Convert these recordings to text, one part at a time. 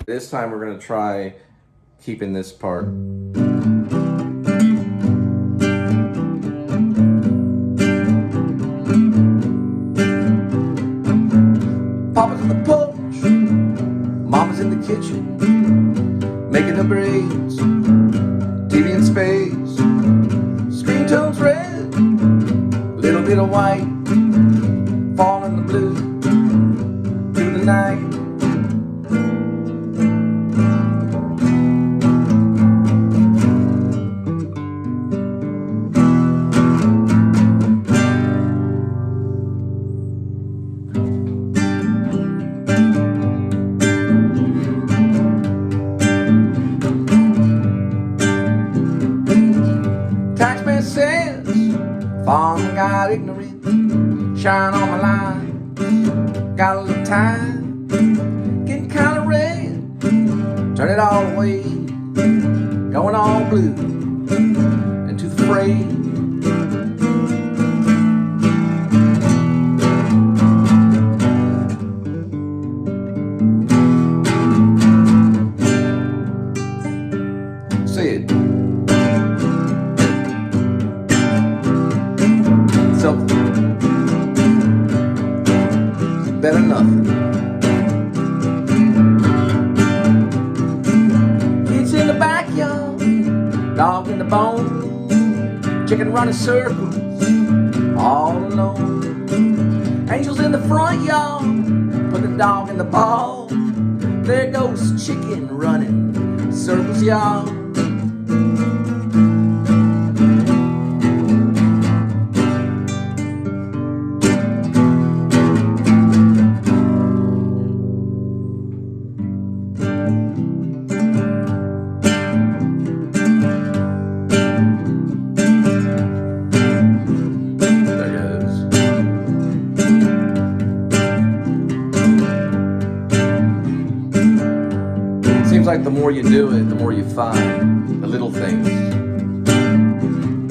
This time we're gonna try keeping this part. Papa's on the porch, Mama's in the kitchen, making her braids, TV in space, screen tone's red, little bit of white, falling the blue through the night. Taxman says, farmer got ignorant, shine on my line, got a little time, getting kinda red, turn it all away, going all blue, into the fray. Say it. Something better than nothing. Kids in the backyard, dog in the bone, chicken running circles, all alone. Angels in the front yard, put the dog in the ball. There goes chicken running circles, y'all. Seems like the more you do it, the more you find the little things.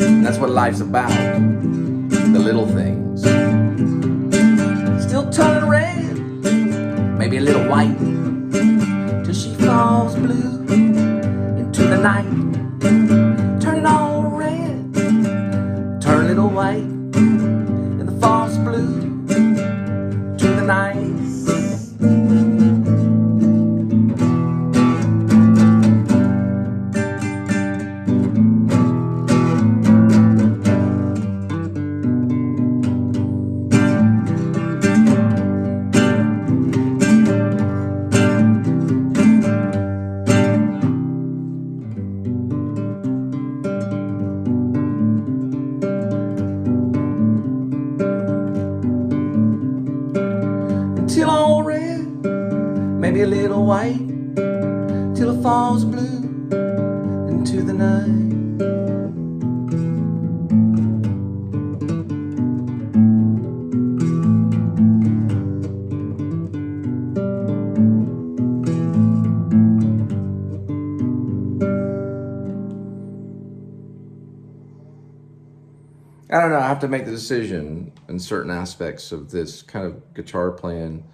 And that's what life's about, the little things. Still turning red, maybe a little white, till she falls blue into the night. Turn it all red, turn a little white, and the false blue to the night. Till all red, maybe a little white, till it falls blue into the night. I don't know, I have to make the decision in certain aspects of this kind of guitar playing.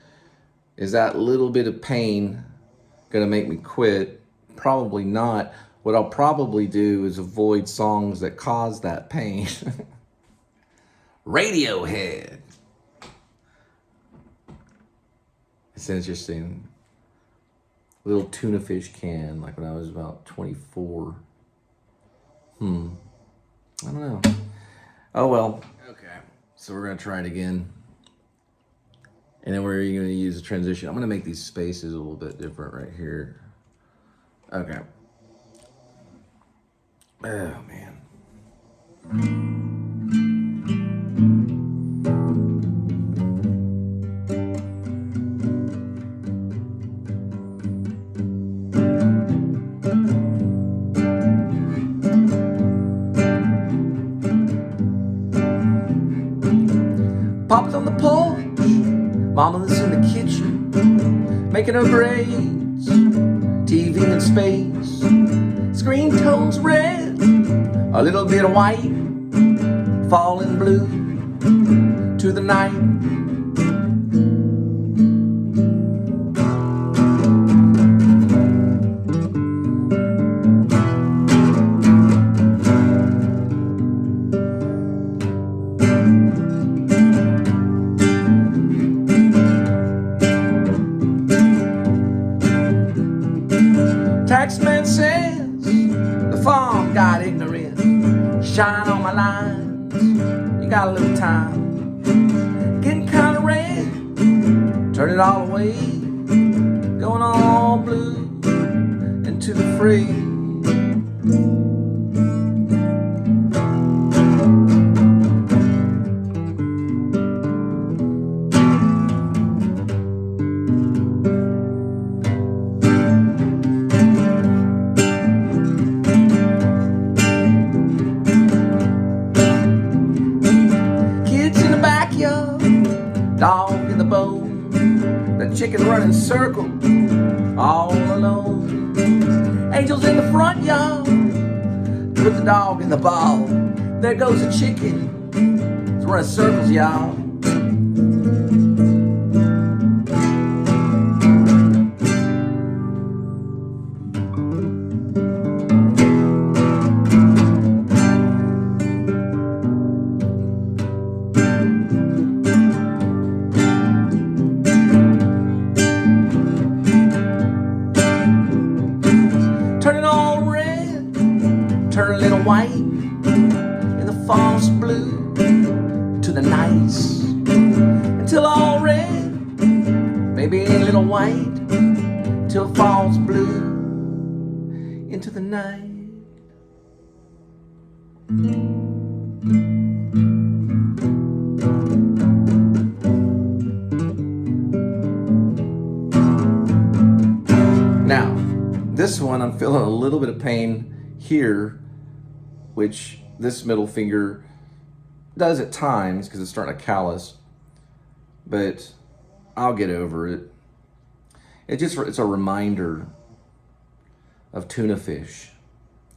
Is that little bit of pain gonna make me quit? Probably not. What I'll probably do is avoid songs that cause that pain. Radiohead. It's interesting. Little tuna fish can, like when I was about 24. I don't know. Oh well. Okay, so we're gonna try it again. And then we're gonna use a transition. I'm gonna make these spaces a little bit different right here. Okay. Oh man. Papa's on the porch, Mama's in the kitchen, making her braids, TV in space, screen tones red, a little bit of white, falling blue to the night. got a little time, getting kind of red, turn it all away, going all blue into the fray. Dog in the bone, the chicken running circles, all alone. Angels in the front yard, put the dog in the ball. There goes the chicken, it's running circles, y'all. Turn a little white in the false blue to the nice until all red, maybe a little white till falls blue into the night. Now, this one I'm feeling a little bit of pain here, which this middle finger does at times because it's starting to callus, but I'll get over it. It's a reminder of tuna fish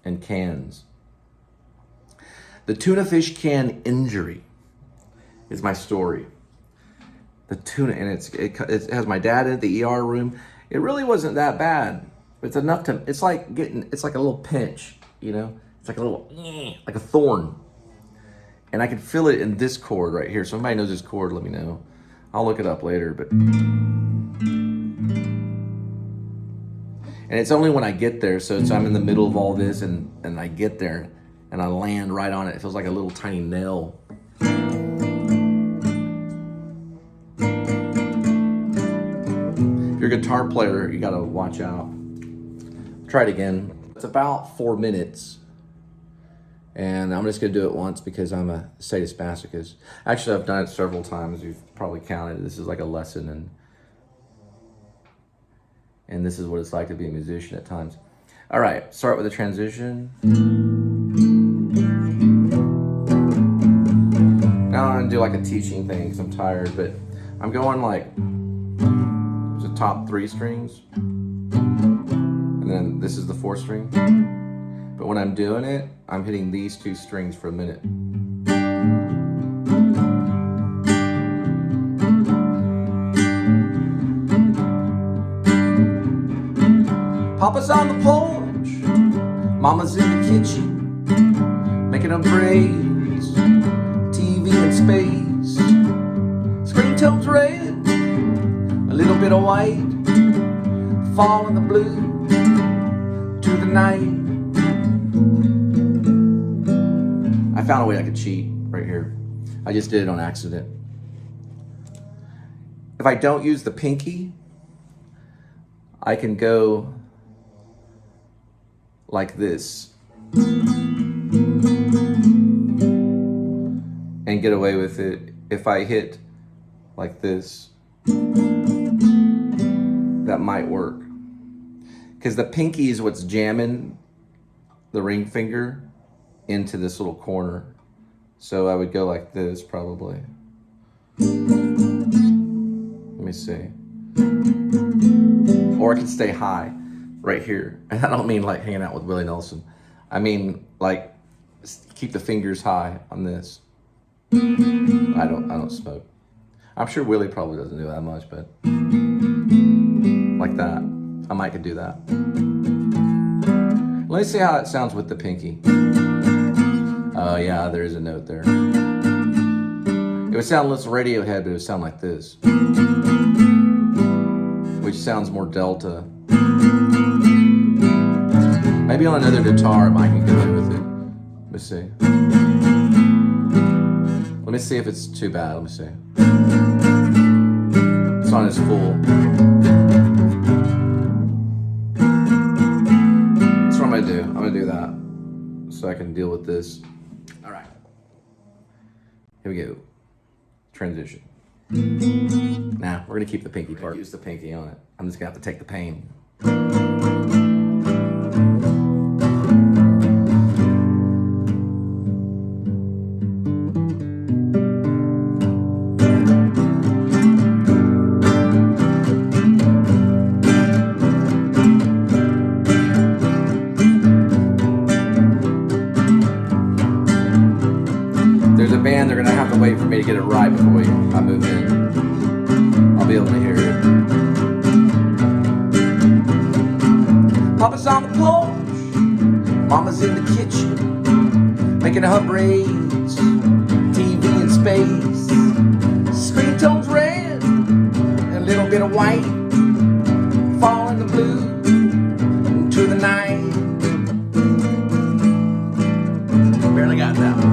and cans. The tuna fish can injury is my story. The tuna, and it has my dad in the ER room. It really wasn't that bad. It's enough to, it's like a little pinch, you know? It's like a little, like a thorn. And I can feel it in this chord right here. So if anybody knows this chord, let me know. I'll look it up later, but. And it's only when I get there, so I'm in the middle of all this and I get there and I land right on it. It feels like a little tiny nail. If you're a guitar player, you gotta watch out. Try it again. It's about 4 minutes. And I'm just gonna do it once because I'm a sadomasochist. Actually, I've done it several times. You've probably counted. This is like a lesson, and this is what it's like to be a musician at times. All right, start with a transition. Now I'm gonna do like a teaching thing because I'm tired, but I'm going like the top 3 strings, and then this is the 4th string. But when I'm doing it, I'm hitting these 2 strings for a minute. Papa's on the porch, Mama's in the kitchen, making up braids, TV in space, screen tone's red, a little bit of white, fall in the blue to the night. I found a way I could cheat right here. I just did it on accident. If I don't use the pinky, I can go like this and get away with it. If I hit like this, that might work. Because the pinky is what's jamming the ring finger into this little corner. So I would go like this probably. Let me see. Or I can stay high right here. And I don't mean like hanging out with Willie Nelson. I mean like keep the fingers high on this. I don't smoke. I'm sure Willie probably doesn't do that much, but like that. I might could do that. Let me see how it sounds with the pinky. Oh yeah, there is a note there. It would sound less Radiohead, but it would sound like this. Which sounds more Delta. Maybe on another guitar, I might can get away with it. Let's see. Let Let me see if it's too bad. Let me see. It's on its full. That's what I'm gonna do. I'm gonna do that so I can deal with this. All right. Here we go. Transition. Now we're gonna keep the pinky part. Use the pinky on it. I'm just gonna have to take the pain. There's a band, they're gonna have to wait for me to get it right before I move in. I'll be able to hear it. Papa's on the porch, Mama's in the kitchen, making her braids, TV in space, screen tone's red, and a little bit of white, fall in the blue, into the night. Barely got that one.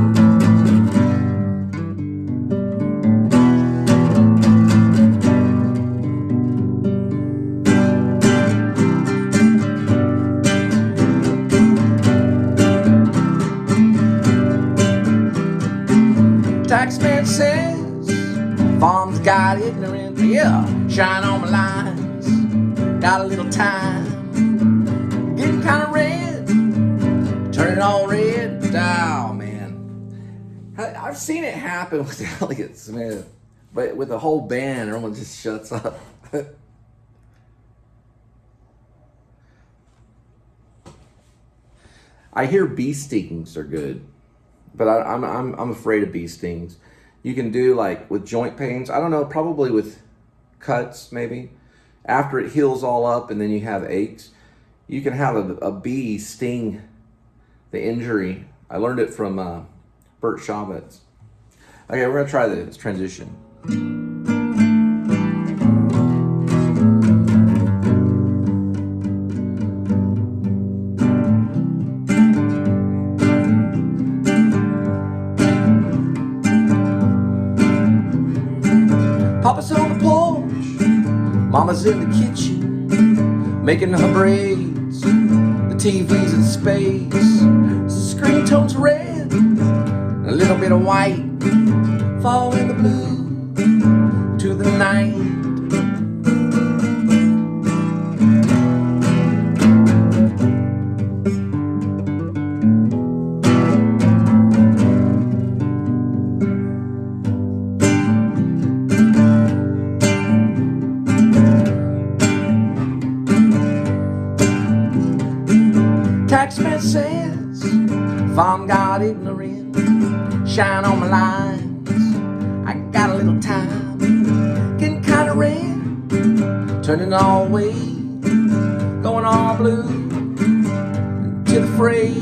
Taxman says, farm's got ignorant, yeah, shine on my lines, got a little time, getting kind of red, turn it all red, oh man. I've seen it happen with Elliott Smith, but with the whole band, everyone just shuts up. I hear bee stings are good. But I'm afraid of bee stings. You can do like with joint pains. I don't know, probably with cuts maybe. After it heals all up and then you have aches, you can have a bee sting the injury. I learned it from Bert Shavitz. Okay, we're gonna try this transition. Papa's on the porch, Mama's in the kitchen, making her braids, the TV's in space, screen tone's red, a little bit of white, fall in the blue, to the night. Taxman says, farm got ignorant, shine on my lines, I got a little time, getting kinda red, turning all way, going all blue, to the fray.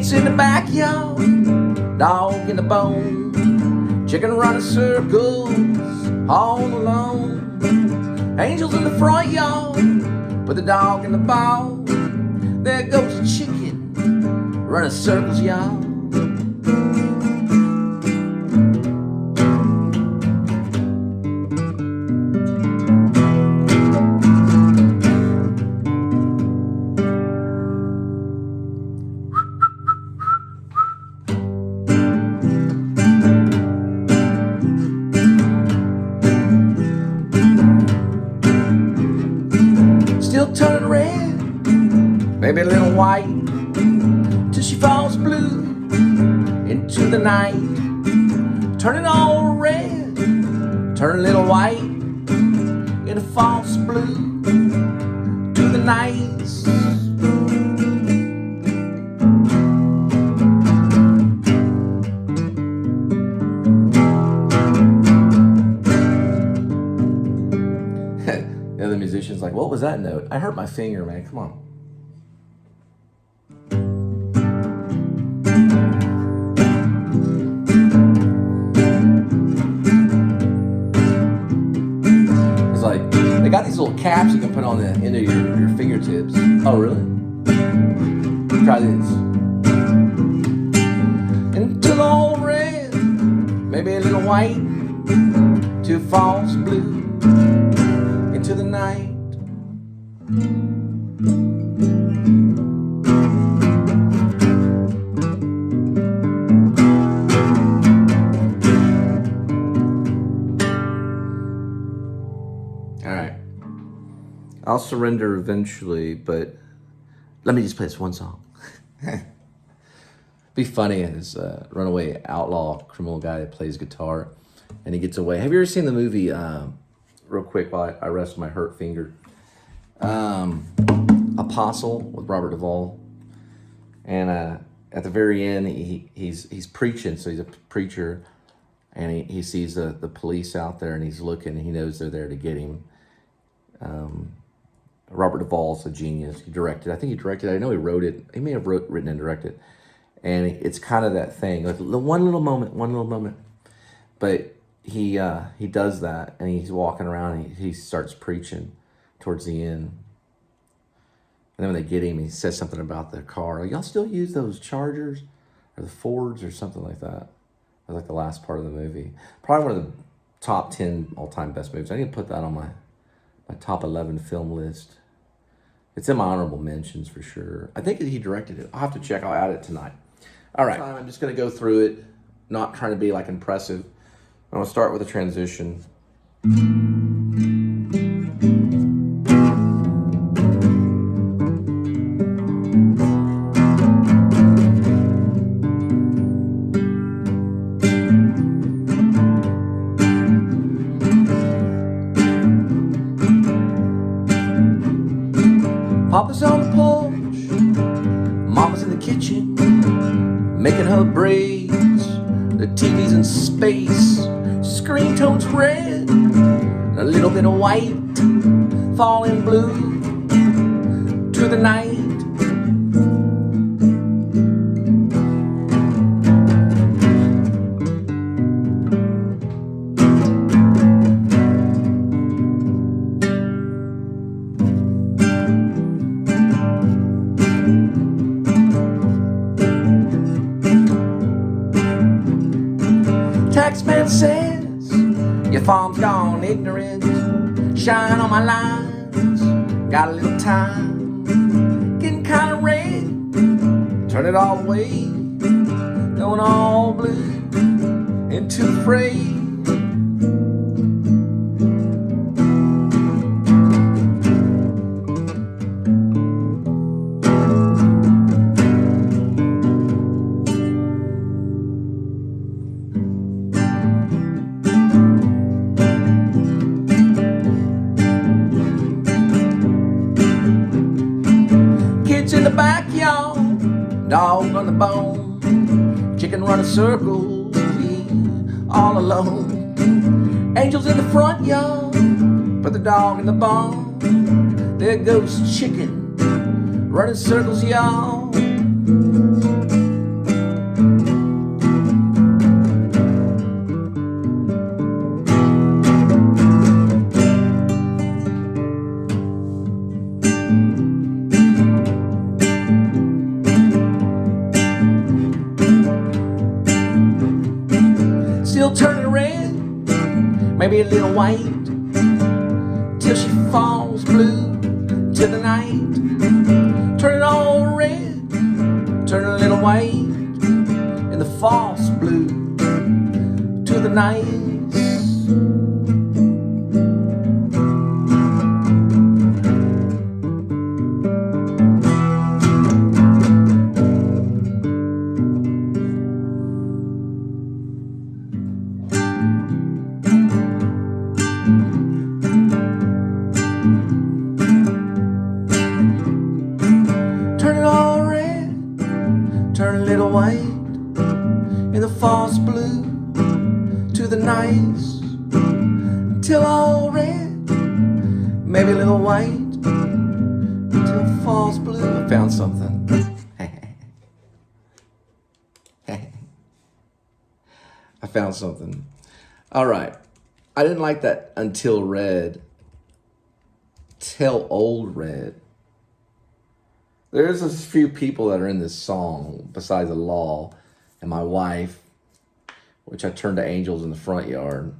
In the backyard, dog in the bone, chicken running circles all alone. Angels in the front yard, put the dog in the ball. There goes the chicken running circles, y'all. Still turning red, maybe a little white, till she falls blue into the night. Turning all red, turn a little white, in a false blue to the night. The other musician's like, what was that note? I hurt my finger, man, come on. on the end of your fingertips. Oh, really? Try this. Until all red, maybe a little white, till falls blue into the night. All right. I'll surrender eventually, but let me just play this one song. Be funny as a runaway outlaw criminal guy that plays guitar and he gets away. Have you ever seen the movie, real quick while I rest my hurt finger, Apostle with Robert Duvall? And at the very end, he's preaching, so he's a preacher, and he sees the police out there, and he's looking, and he knows they're there to get him. Robert Duvall's a genius. He directed. I think he directed. I know he wrote it. He may have written and directed. And it's kind of that thing, like one little moment. But he does that, and he's walking around, and he starts preaching towards the end. And then when they get him, he says something about the car. Like, y'all still use those Chargers or the Fords or something like that. That's like the last part of the movie. Probably one of the top 10 all-time best movies. I need to put that on my top 11 film list. It's in my honorable mentions for sure. I think that he directed it. I'll have to check. I'll add it tonight. All right. I'm just going to go through it, not trying to be like impressive. I'm going to start with a transition. Papa's on the porch, Mama's in the kitchen, making her braids. The TV's in space, screen tone's red, a little bit of white, falling blue to the night. Taxman says your farm's gone ignorant. Shine on my lines, got a little time. Getting kinda red, turn it all away. Going all blue into the fray. In the backyard, dog on the bone, chicken running circles, all alone. Angels in the front yard, put the dog in the barn. There goes chicken, running circles, y'all. Still turning red, maybe a little white, till she falls blue to the night. Turn it all red, turn a little white, in the false blue to the night. Turn it all red, turn a little white, in the false blue to the nice. Till all red, maybe a little white, till false blue. I found something. I found something. All right. I didn't like that until red. Tell Old Red. There's a few people that are in this song besides the law and my wife, which I turned to angels in the front yard.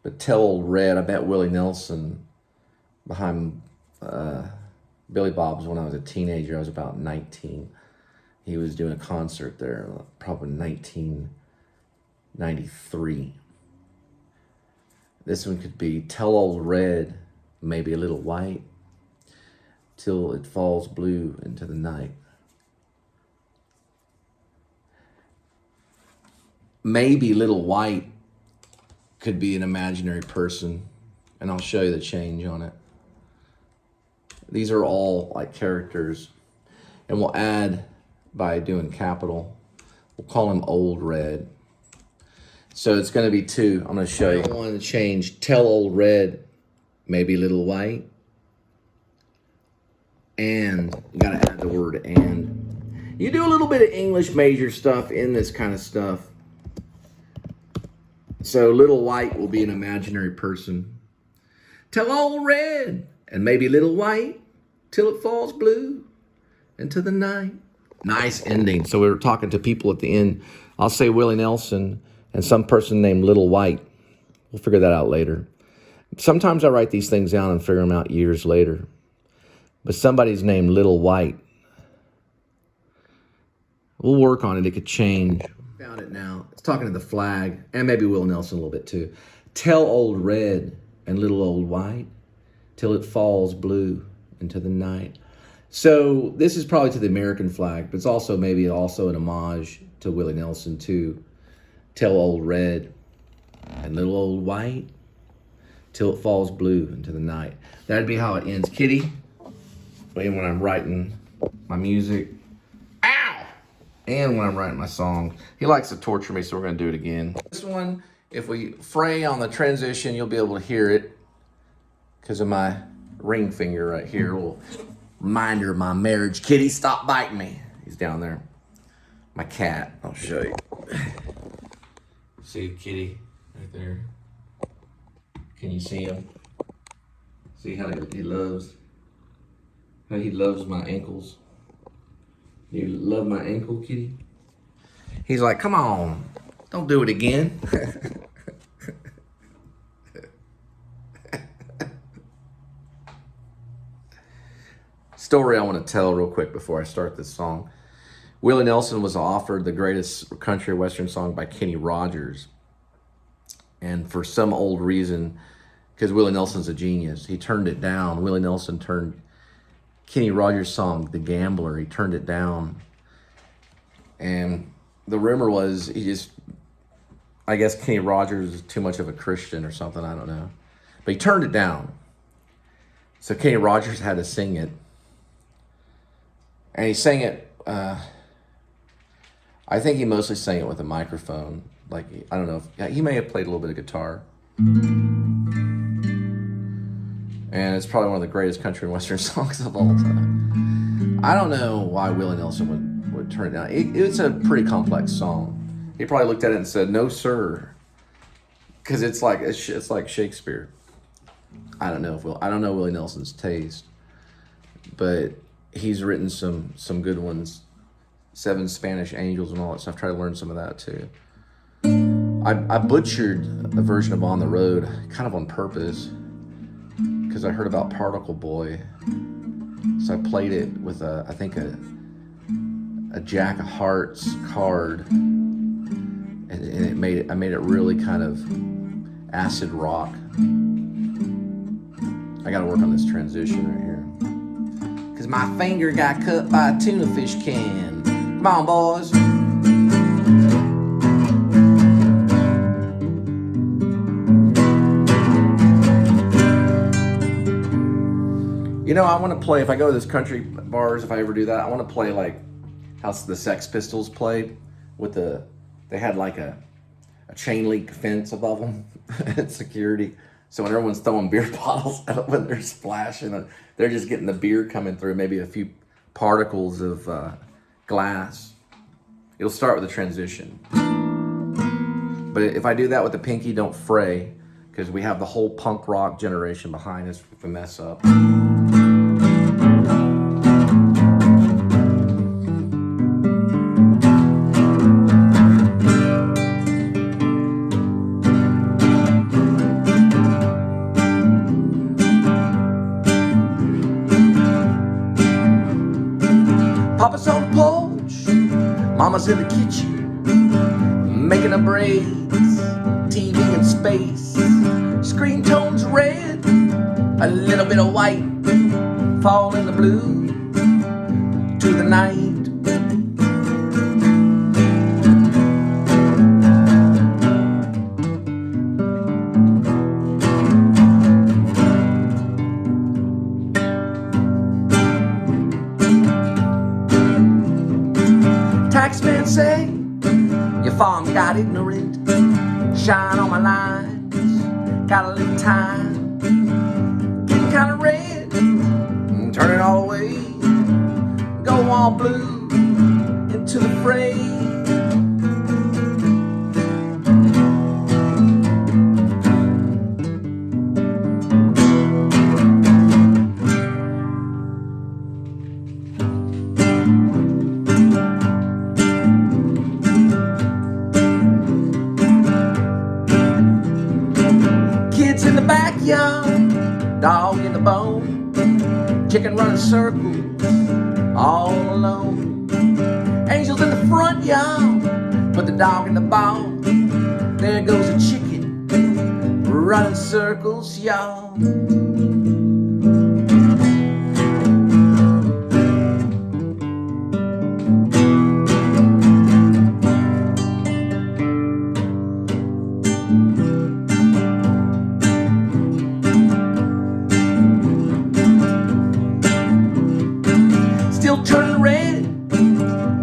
But Tell Old Red, I met Willie Nelson behind Billy Bob's when I was a teenager. I was about 19. He was doing a concert there, probably 1993. This one could be Tell Old Red, maybe a little white, till it falls blue into the night. Maybe Little White could be an imaginary person, and I'll show you the change on it. These are all like characters, and we'll add by doing capital. We'll call him Old Red. So it's going to be two. I'm going to show you. I want to change Tell Old Red, maybe Little White, and you got to add the word and. You do a little bit of English major stuff in this kind of stuff. So Little White will be an imaginary person. Tell Old Red, and maybe Little White, till it falls blue into the night. Nice ending. So we were talking to people at the end. I'll say Willie Nelson and some person named Little White. We'll figure that out later. Sometimes I write these things down and figure them out years later. But somebody's named Little White. We'll work on it. It could change. Found it now. It's talking to the flag, and maybe Will Nelson a little bit too. Tell Old Red and Little Old White, till it falls blue into the night. So this is probably to the American flag, but it's also maybe an homage to Willie Nelson too. Tell Old Red and Little Old White, till it falls blue into the night. That'd be how it ends. Kitty, when I'm writing my music, and when I'm writing my song. He likes to torture me, so we're going to do it again. This one, if we fray on the transition, you'll be able to hear it because of my ring finger right here. A little reminder of my marriage. Kitty, stop biting me. He's down there. My cat. I'll show you. See Kitty right there? Can you see him? See how he loves my ankles? You love my ankle, Kitty? He's like, come on, don't do it again. Story I want to tell real quick before I start this song. Willie Nelson was offered the greatest country western song by Kenny Rogers. And for some old reason, because Willie Nelson's a genius, he turned it down. Willie Nelson turned Kenny Rogers' song, The Gambler, he turned it down. And the rumor was I guess Kenny Rogers is too much of a Christian or something, I don't know. But he turned it down. So Kenny Rogers had to sing it. And he sang it, I think he mostly sang it with a microphone. Like, I don't know, he may have played a little bit of guitar. And it's probably one of the greatest country and western songs of all time. I don't know why Willie Nelson would turn it down. It's a pretty complex song. He probably looked at it and said, "No, sir," because it's like Shakespeare. I don't know Willie Nelson's taste, but he's written some good ones. 7 Spanish Angels and all that stuff. Try to learn some of that too. I butchered a version of On the Road kind of on purpose, because I heard about Particle Boy, so I played it with I think a Jack of Hearts card, and I made it really kind of acid rock. I got to work on this transition right here, because my finger got cut by a tuna fish can. Come on, boys. You know, I want to play, if I go to this country bars, if I ever do that, I want to play like how the Sex Pistols played with they had like a chain link fence above them at security. So when everyone's throwing beer bottles out when they're splashing, they're just getting the beer coming through, maybe a few particles of glass. It'll start with a transition. But if I do that with the pinky, don't fray, because we have the whole punk rock generation behind us if we mess up. Papa's on the porch, Mama's in the kitchen, making up braids, TV in space, screen tones red, a little bit of white, fall in the blue, to the night. Taxman say, your farm got ignorant, shine on my lines, got a little time, getting kind of red, turn it all away, go all blue, into the fray. In the backyard, dog in the bone, chicken running circles, all alone. Angels in the front yard, put the dog in the bone. There goes a chicken, running circles, y'all. Still turning red,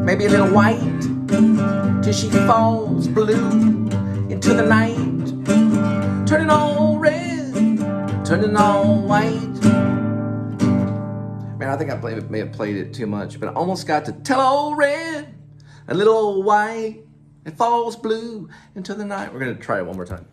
maybe a little white, till she falls blue into the night. Turning all red, turning all white. Man, I think I may have played it too much, but I almost got to tell old red, a little old white, it falls blue into the night. We're gonna try it one more time.